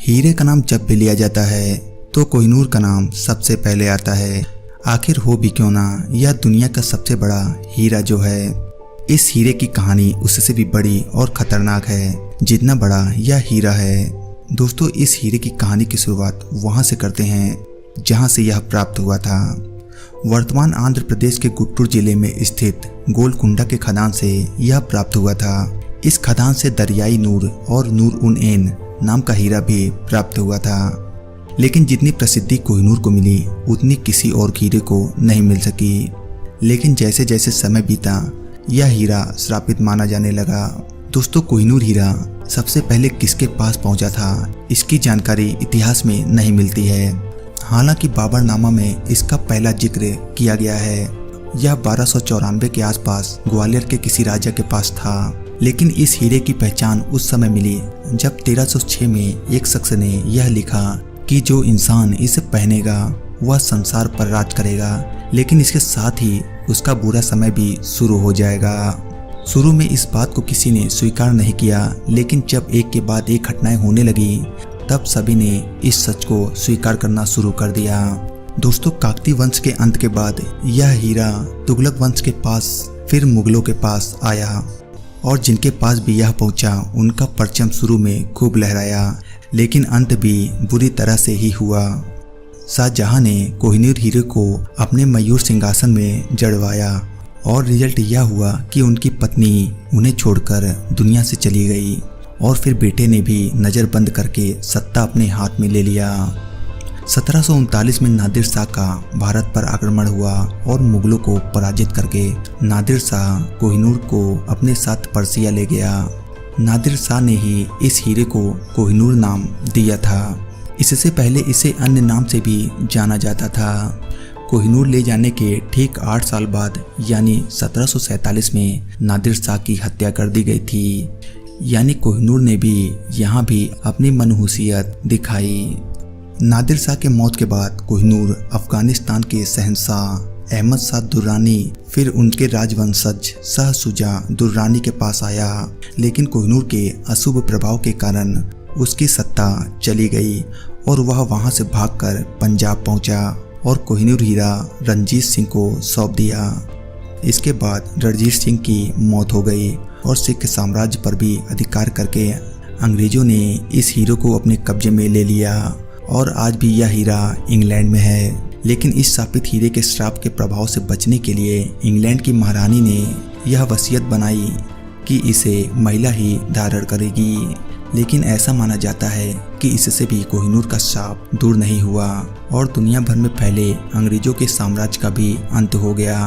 हीरे का नाम जब भी लिया जाता है तो कोहिनूर का नाम सबसे पहले आता है। आखिर हो भी क्यों ना, यह दुनिया का सबसे बड़ा हीरा जो है, इस हीरे की कहानी उससे भी बड़ी और खतरनाक है जितना बड़ा यह हीरा है। दोस्तों, इस हीरे की कहानी की शुरुआत वहां से करते हैं जहां से यह प्राप्त हुआ था। वर्तमान आंध्र प्रदेश के गुंटूर जिले में स्थित गोलकुंडा के खदान से यह प्राप्त हुआ था। इस खदान से दरियाई नूर और नूर उन एन नाम का हीरा भी प्राप्त हुआ था। लेकिन जितनी प्रसिद्धि कोहिनूर को मिली उतनी किसी और हीरे को नहीं मिल सकी। लेकिन जैसे जैसे समय बीता यह हीरा श्रापित माना जाने लगा। दोस्तों, कोहिनूर हीरा सबसे पहले किसके पास पहुंचा था, इसकी जानकारी इतिहास में नहीं मिलती है। हालांकि बाबरनामा में इसका पहला जिक्र किया गया है। यह 1294 के आसपास ग्वालियर के किसी राजा के पास था। लेकिन इस हीरे की पहचान उस समय मिली जब 1306 में एक शख्स ने यह लिखा कि जो इंसान इसे पहनेगा वह संसार पर राज करेगा, लेकिन इसके साथ ही उसका बुरा समय भी शुरू हो जाएगा। शुरू में इस बात को किसी ने स्वीकार नहीं किया, लेकिन जब एक के बाद एक घटनाएं होने लगी तब सभी ने इस सच को स्वीकार करना शुरू कर दिया। दोस्तों, काकतीय वंश के अंत के बाद यह हीरा तुगलक वंश के पास, फिर मुगलों के पास आया और जिनके पास भी यह पहुंचा उनका परचम शुरू में खूब लहराया, लेकिन अंत भी बुरी तरह से ही हुआ। शाहजहां ने कोहिनूर हीरे को अपने मयूर सिंहासन में जड़वाया और रिजल्ट यह हुआ कि उनकी पत्नी उन्हें छोड़कर दुनिया से चली गई और फिर बेटे ने भी नज़र बंद करके सत्ता अपने हाथ में ले लिया। 1739 में नादिर शाह का भारत पर आक्रमण हुआ और मुगलों को पराजित करके नादिर शाह कोहिनूर को अपने साथ पर्सिया ले गया। नादिर शाह ने ही इस हीरे को कोहिनूर नाम दिया था। इससे पहले इसे अन्य नाम से भी जाना जाता था। कोहिनूर ले जाने के ठीक 8 साल बाद यानी 1747 में नादिर शाह की हत्या कर दी गई थी। यानी कोहिनूर ने भी यहाँ भी अपनी मनहूसियत दिखाई। नादिर शाह के मौत के बाद कोहिनूर अफगानिस्तान के शहंशाह अहमद शाह दुर्रानी, फिर उनके राजवंशज शाह शुजा दुर्रानी के पास आया। लेकिन कोहिनूर के अशुभ प्रभाव के कारण उसकी सत्ता चली गई और वह वहां से भागकर पंजाब पहुंचा और कोहिनूर हीरा रणजीत सिंह को सौंप दिया। इसके बाद रणजीत सिंह की मौत हो गई और सिख साम्राज्य पर भी अधिकार करके अंग्रेजों ने इस हीरे को अपने कब्जे में ले लिया और आज भी यह हीरा इंग्लैंड में है। लेकिन इस शापित हीरे के श्राप के प्रभाव से बचने के लिए इंग्लैंड की महारानी ने यह वसीयत बनाई कि इसे महिला ही धारण करेगी। लेकिन ऐसा माना जाता है कि इससे भी कोहिनूर का शाप दूर नहीं हुआ और दुनिया भर में फैले अंग्रेजों के साम्राज्य का भी अंत हो गया।